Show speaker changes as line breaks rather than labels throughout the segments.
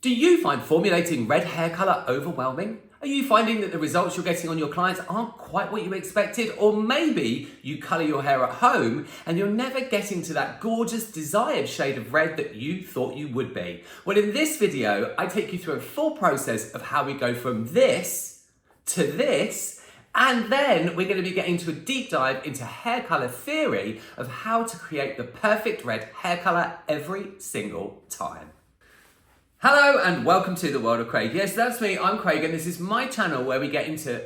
Do you find formulating red hair colour overwhelming? Are you finding that the results you're getting on your clients aren't quite what you expected? Or maybe you colour your hair at home and you're never getting to that gorgeous desired shade of red that you thought you would be. Well, in this video, I take you through a full process of how we go from this to this, and then we're going to be getting to a deep dive into hair colour theory of how to create the perfect red hair colour every single time. Hello and welcome to the world of Craig. Yes, that's me, I'm Craig, and this is my channel where we get into...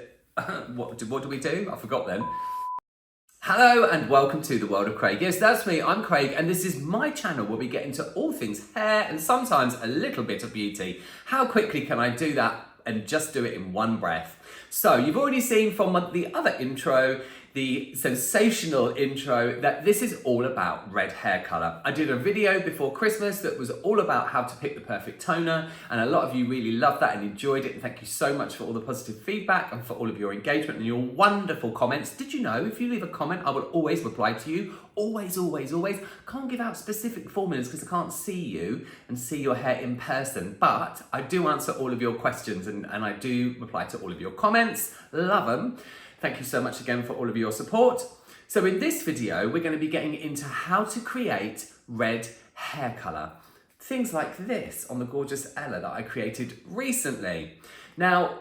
what do we do? I forgot then. Hello and welcome to the world of Craig. Yes, that's me, I'm Craig, and this is my channel where we get into all things hair and sometimes a little bit of beauty. How quickly can I do that and just do it in one breath? So you've already seen from the other intro, the sensational intro, that this is all about red hair colour. I did a video before Christmas that was all about how to pick the perfect toner, and a lot of you really loved that and enjoyed it, and thank you so much for all the positive feedback and for all of your engagement and your wonderful comments. Did you know if you leave a comment, I will always reply to you? Always, always, always. Can't give out specific formulas because I can't see you and see your hair in person, but I do answer all of your questions and I do reply to all of your comments. Love them. Thank you so much again for all of your support. So in this video, we're going to be getting into how to create red hair colour. Things like this on the gorgeous Ella that I created recently. Now,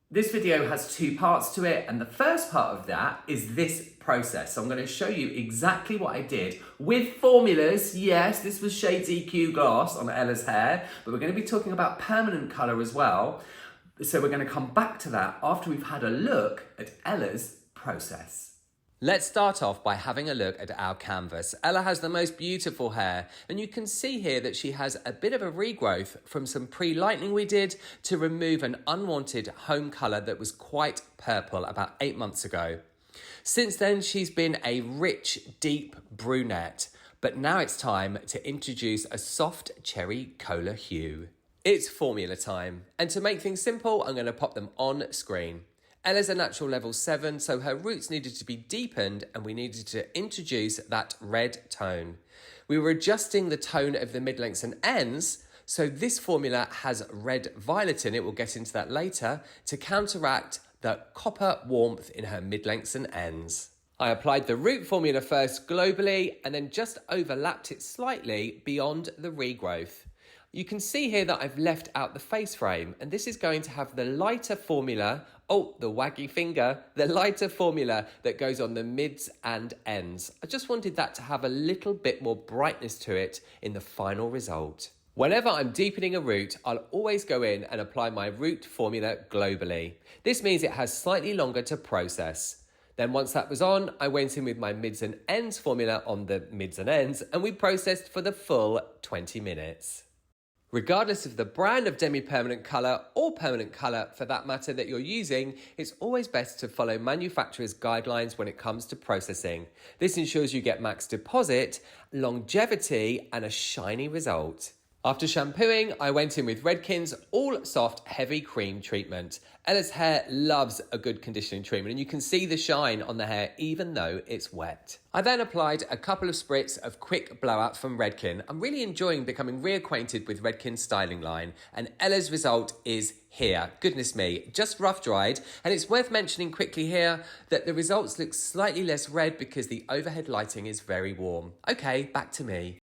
this video has two parts to it, and the first part of that is this process. So I'm going to show you exactly what I did with formulas. Yes, this was Shades EQ Gloss on Ella's hair, but we're going to be talking about permanent colour as well. So we're going to come back to that after we've had a look at Ella's process. Let's start off by having a look at our canvas. Ella has the most beautiful hair, and you can see here that she has a bit of a regrowth from some pre-lightening we did to remove an unwanted home colour that was quite purple about 8 months ago. Since then, she's been a rich, deep brunette, but now it's time to introduce a soft cherry cola hue. It's formula time, and to make things simple, I'm going to pop them on screen. Ella's a natural level 7, so her roots needed to be deepened and we needed to introduce that red tone. We were adjusting the tone of the mid-lengths and ends, so this formula has red violet in it, we'll get into that later, to counteract the copper warmth in her mid-lengths and ends. I applied the root formula first globally and then just overlapped it slightly beyond the regrowth. You can see here that I've left out the face frame, and this is going to have the lighter formula, the waggy finger, the lighter formula that goes on the mids and ends. I just wanted that to have a little bit more brightness to it in the final result. Whenever I'm deepening a root, I'll always go in and apply my root formula globally. This means it has slightly longer to process. Then once that was on, I went in with my mids and ends formula on the mids and ends, and we processed for the full 20 minutes. Regardless of the brand of Demi-permanent colour or permanent colour for that matter that you're using, it's always best to follow manufacturer's guidelines when it comes to processing. This ensures you get max deposit, longevity and a shiny result. After shampooing, I went in with Redken's All Soft Heavy Cream Treatment. Ella's hair loves a good conditioning treatment, and you can see the shine on the hair even though it's wet. I then applied a couple of spritz of quick blowout from Redken. I'm really enjoying becoming reacquainted with Redken's styling line, and Ella's result is here. Goodness me, just rough dried, and it's worth mentioning quickly here that the results look slightly less red because the overhead lighting is very warm. Okay, back to me.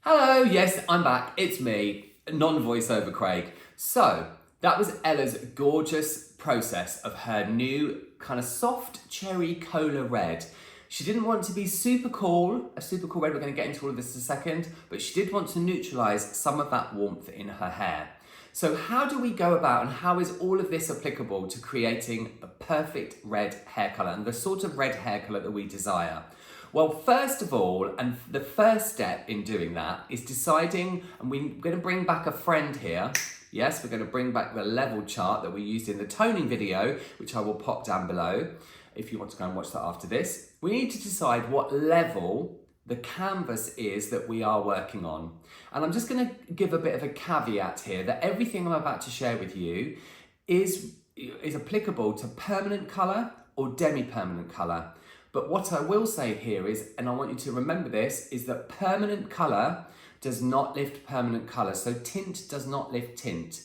Hello, yes, I'm back. It's me, non-voiceover Craig. So, that was Ella's gorgeous process of her new kind of soft cherry cola red. She didn't want to be super cool, a super cool red, we're going to get into all of this in a second, but she did want to neutralise some of that warmth in her hair. So how do we go about and how is all of this applicable to creating a perfect red hair colour and the sort of red hair colour that we desire? Well, first of all, and the first step in doing that is deciding, and we're going to bring back a friend here. Yes, we're going to bring back the level chart that we used in the toning video, which I will pop down below if you want to go and watch that after this. We need to decide what level the canvas is that we are working on. And I'm just going to give a bit of a caveat here that everything I'm about to share with you is applicable to permanent colour or demi-permanent colour. But what I will say here is, and I want you to remember this, is that permanent colour does not lift permanent colour. So tint does not lift tint.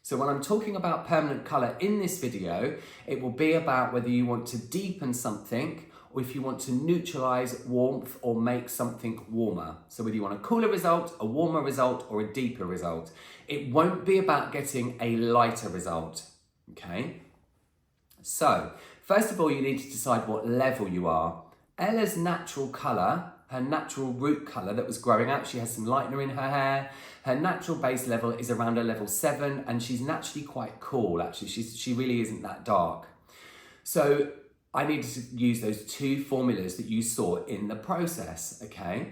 So when I'm talking about permanent colour in this video, it will be about whether you want to deepen something or if you want to neutralise warmth or make something warmer. So whether you want a cooler result, a warmer result, or a deeper result. It won't be about getting a lighter result, okay? So, first of all, you need to decide what level you are. Ella's natural colour, her natural root colour that was growing out, she has some lightener in her hair. Her natural base level is around a level 7 and she's naturally quite cool, actually. She really isn't that dark. So I needed to use those 2 formulas that you saw in the process, okay?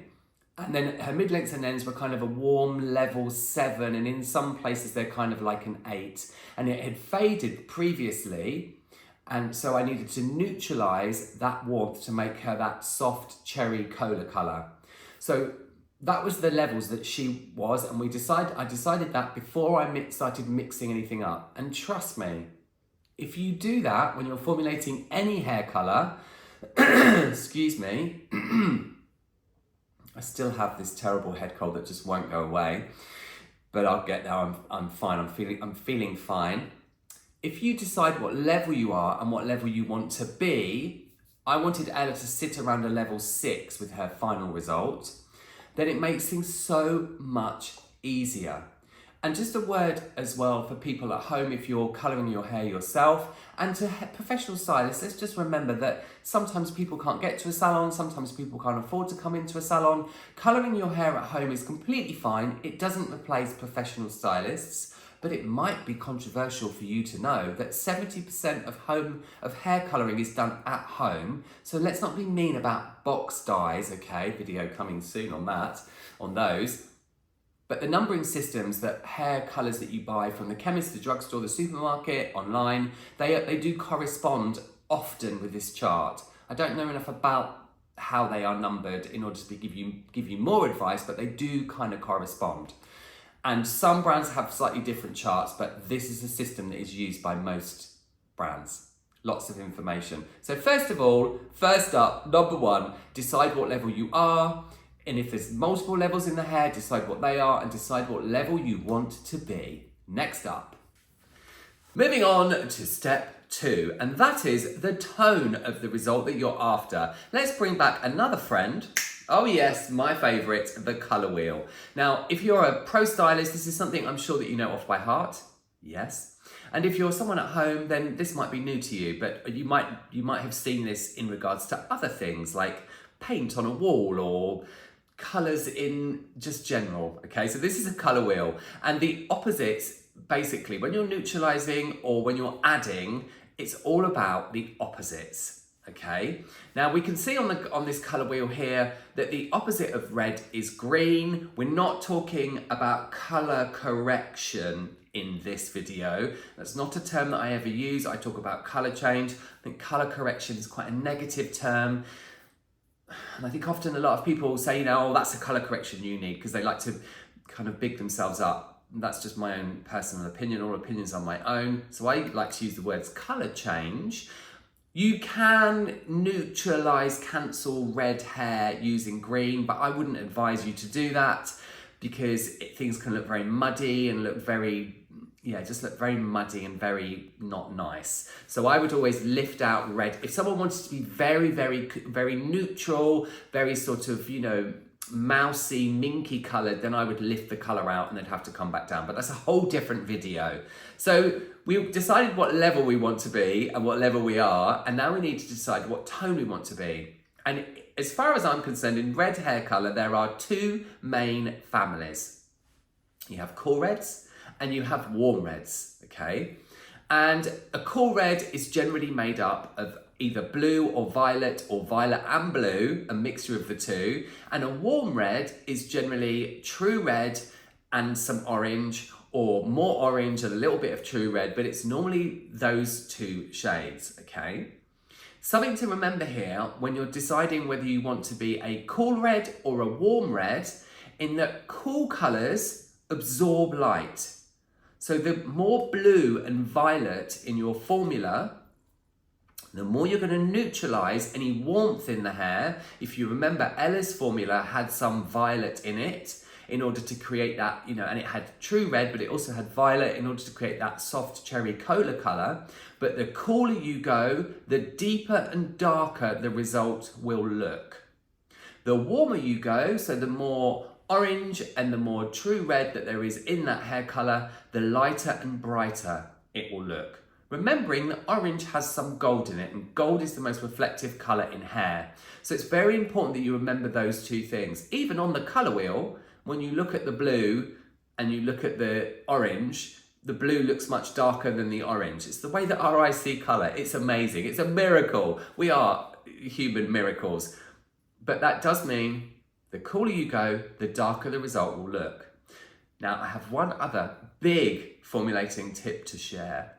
And then her mid-lengths and ends were kind of a warm level 7 and in some places they're kind of like an 8. And it had faded previously. And so I needed to neutralise that warmth to make her that soft cherry cola colour. So that was the levels that she was, and I decided that before I started mixing anything up. And trust me, if you do that when you're formulating any hair colour, excuse me, I still have this terrible head cold that just won't go away, but I'll get there. I'm fine. I'm feeling fine. If you decide what level you are and what level you want to be, I wanted Ella to sit around a level 6 with her final result, then it makes things so much easier. And just a word as well for people at home, if you're colouring your hair yourself, and to professional stylists, let's just remember that sometimes people can't get to a salon, sometimes people can't afford to come into a salon. Colouring your hair at home is completely fine. It doesn't replace professional stylists. But it might be controversial for you to know that 70% of hair colouring is done at home. So let's not be mean about box dyes, okay? Video coming soon on those. But the numbering systems that hair colours that you buy from the chemist, the drugstore, the supermarket, online, they do correspond often with this chart. I don't know enough about how they are numbered in order to give you more advice, but they do kind of correspond. And some brands have slightly different charts, but this is a system that is used by most brands. Lots of information. So first up, number 1, decide what level you are. And if there's multiple levels in the hair, decide what they are and decide what level you want to be. Next up. Moving on to step 2, and that is the tone of the result that you're after. Let's bring back another friend. Oh yes, my favourite, the colour wheel. Now, if you're a pro stylist, this is something I'm sure that you know off by heart. Yes. And if you're someone at home, then this might be new to you, but you might have seen this in regards to other things like paint on a wall or colours in just general. Okay, so this is a colour wheel, and the opposites, basically, when you're neutralising or when you're adding, it's all about the opposites. Okay, now we can see on this colour wheel here that the opposite of red is green. We're not talking about colour correction in this video. That's not a term that I ever use. I talk about colour change. I think colour correction is quite a negative term. And I think often a lot of people say, oh, that's a colour correction you need, because they like to kind of big themselves up. That's just my own personal opinion. All opinions are my own. So I like to use the words colour change. You can neutralise, cancel red hair using green, but I wouldn't advise you to do that because things can look very muddy and look very muddy and very not nice. So I would always lift out red. If someone wanted to be very, very, very neutral, very sort of, mousy, minky coloured, then I would lift the colour out and they'd have to come back down. But that's a whole different video. So we've decided what level we want to be and what level we are, and now we need to decide what tone we want to be. And as far as I'm concerned, in red hair colour, there are 2 main families. You have cool reds and you have warm reds, okay? And a cool red is generally made up of either blue or violet and blue, a mixture of the 2. And a warm red is generally true red and some orange, or more orange and a little bit of true red, but it's normally those 2 shades, okay? Something to remember here when you're deciding whether you want to be a cool red or a warm red, in that cool colours absorb light. So the more blue and violet in your formula, the more you're going to neutralise any warmth in the hair. If you remember, Ella's formula had some violet in it. in order to create that, and it had true red, but it also had violet in order to create that soft cherry cola color. But the cooler you go, the deeper and darker the result will look. The warmer you go, so the more orange and the more true red that there is in that hair color, the lighter and brighter it will look. Remembering that orange has some gold in it, and gold is the most reflective color in hair. So it's very important that you remember those two things. Even on the color wheel, when you look at the blue and you look at the orange, the blue looks much darker than the orange. It's the way that our eyes see color. It's amazing. It's a miracle. We are human miracles. But that does mean the cooler you go, the darker the result will look. Now, I have one other big formulating tip to share.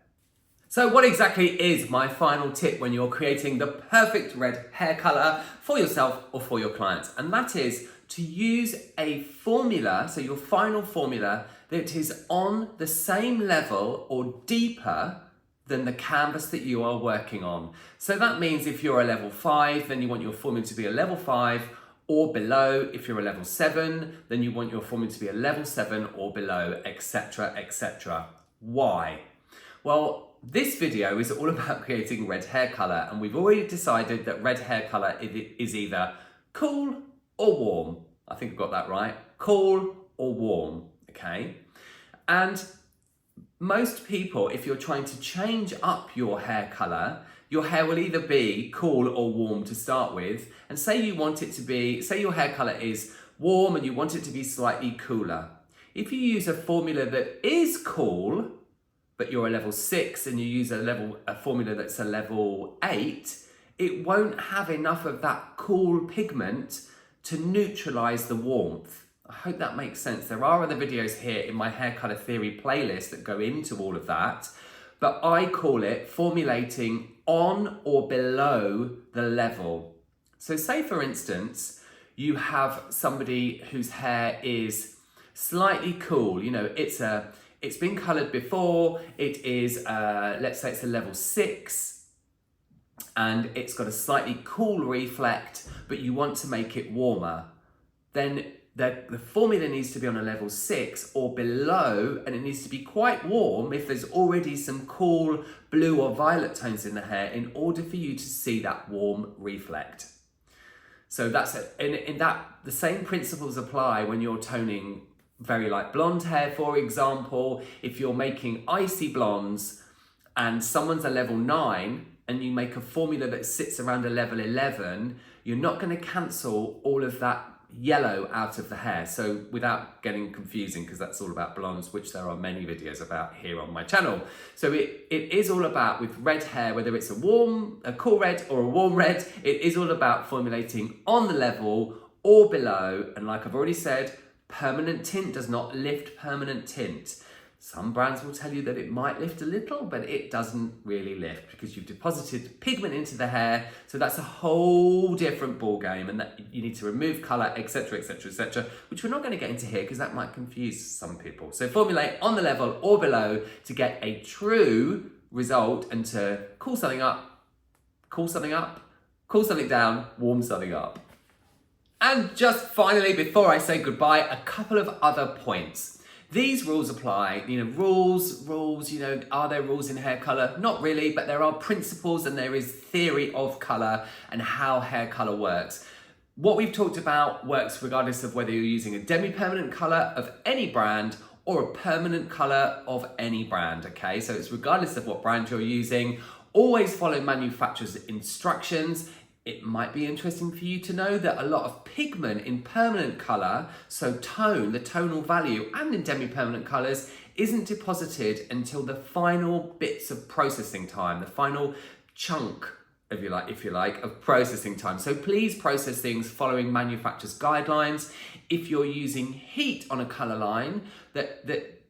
So what exactly is my final tip when you're creating the perfect red hair color for yourself or for your clients? And that is to use a formula, so your final formula, that is on the same level or deeper than the canvas that you are working on. So that means if you're a level 5, then you want your formula to be a level 5 or below. If you're a level 7, then you want your formula to be a level 7 or below, etc., etc. Why? Well, this video is all about creating red hair color, and we've already decided that red hair color is either cool or warm. I think I've got that right. Cool or warm, okay? And most people, if you're trying to change up your hair color, your hair will either be cool or warm to start with. And say you want it to be, say your hair color is warm and you want it to be slightly cooler. If you use a formula that is cool, but you're a level 6 and you use a formula that's a level 8, it won't have enough of that cool pigment to neutralize the warmth. I hope that makes sense. There are other videos here in my hair color theory playlist that go into all of that, but I call it formulating on or below the level. So say for instance, you have somebody whose hair is slightly cool, it's been coloured before, it is, let's say it's a level 6, and it's got a slightly cool reflect, but you want to make it warmer. Then the formula needs to be on a level 6 or below, and it needs to be quite warm if there's already some cool blue or violet tones in the hair in order for you to see that warm reflect. So that's it. In that, the same principles apply when you're toning very light blonde hair, for example. If you're making icy blondes and someone's a level 9 and you make a formula that sits around a level 11, you're not going to cancel all of that yellow out of the hair. So without getting confusing, because that's all about blondes, which there are many videos about here on my channel. So it is all about, with red hair, whether it's a cool red or a warm red, it is all about formulating on the level or below. And like I've already said, permanent tint does not lift permanent tint. Some brands will tell you that it might lift a little, but it doesn't really lift because you've deposited pigment into the hair. So that's a whole different ball game, and that you need to remove color, etc., etc., etc., which we're not going to get into here because that might confuse some people. So formulate on the level or below to get a true result and to cool something up, cool something up, cool something down, warm something up. And just finally, before I say goodbye, a couple of other points. These rules apply, rules, are there rules in hair color? Not really, but there are principles and there is theory of color and how hair color works. What we've talked about works regardless of whether you're using a demi-permanent color of any brand or a permanent color of any brand, okay? So it's regardless of what brand you're using. Always follow manufacturer's instructions. It might be interesting for you to know that a lot of pigment in permanent colour, so tone, the tonal value, and in demi-permanent colours, isn't deposited until the final bits of processing time, the final chunk, if you like, of processing time. So please process things following manufacturer's guidelines. If you're using heat on a colour line, that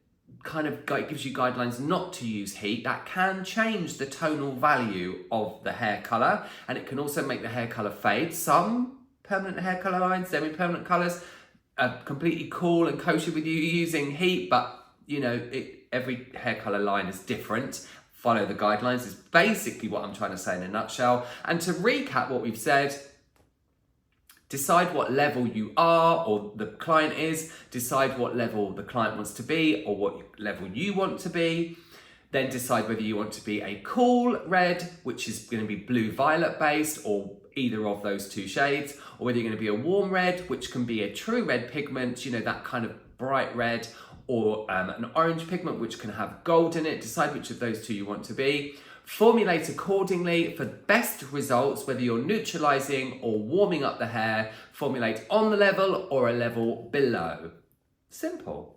kind of gives you guidelines not to use heat, that can change the tonal value of the hair color, and it can also make the hair color fade. Some permanent hair color lines, semi-permanent colors, are completely cool and kosher with you using heat, but every hair color line is different. Follow the guidelines is basically what I'm trying to say in a nutshell. And to recap what we've said, decide what level you are or the client is, decide what level the client wants to be or what level you want to be. Then decide whether you want to be a cool red, which is going to be blue-violet based, or either of those two shades, or whether you're going to be a warm red, which can be a true red pigment, you know, that kind of bright red, or an orange pigment, which can have gold in it. Decide which of those two you want to be. Formulate accordingly for best results, whether you're neutralizing or warming up the hair. Formulate on the level or a level below. Simple.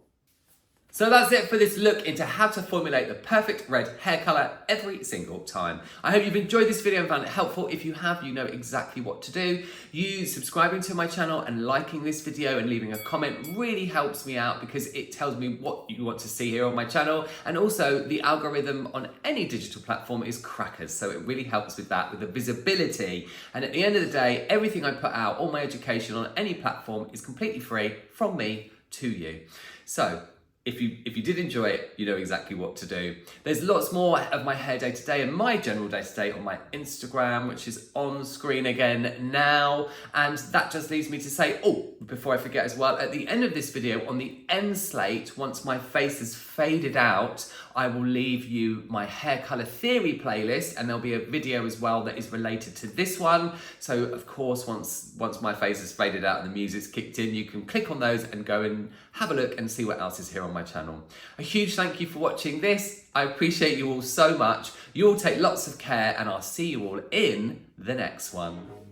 So that's it for this look into how to formulate the perfect red hair color every single time. I hope you've enjoyed this video and found it helpful. If you have, you know exactly what to do. You subscribing to my channel and liking this video and leaving a comment really helps me out because it tells me what you want to see here on my channel. And also the algorithm on any digital platform is crackers. So it really helps with that, with the visibility. And at the end of the day, everything I put out, all my education on any platform is completely free from me to you. So if you did enjoy it, you know exactly what to do. There's lots more of my hair day to day and my general day to day on my Instagram, which is on screen again now. And that just leaves me to say, oh, before I forget as well, at the end of this video, on the end slate, once my face is faded out, I will leave you my hair color theory playlist, and there'll be a video as well that is related to this one. So of course, once my face is faded out and the music's kicked in, you can click on those and go and have a look and see what else is here on my channel. A huge thank you for watching this. I appreciate you all so much. You all take lots of care, and I'll see you all in the next one.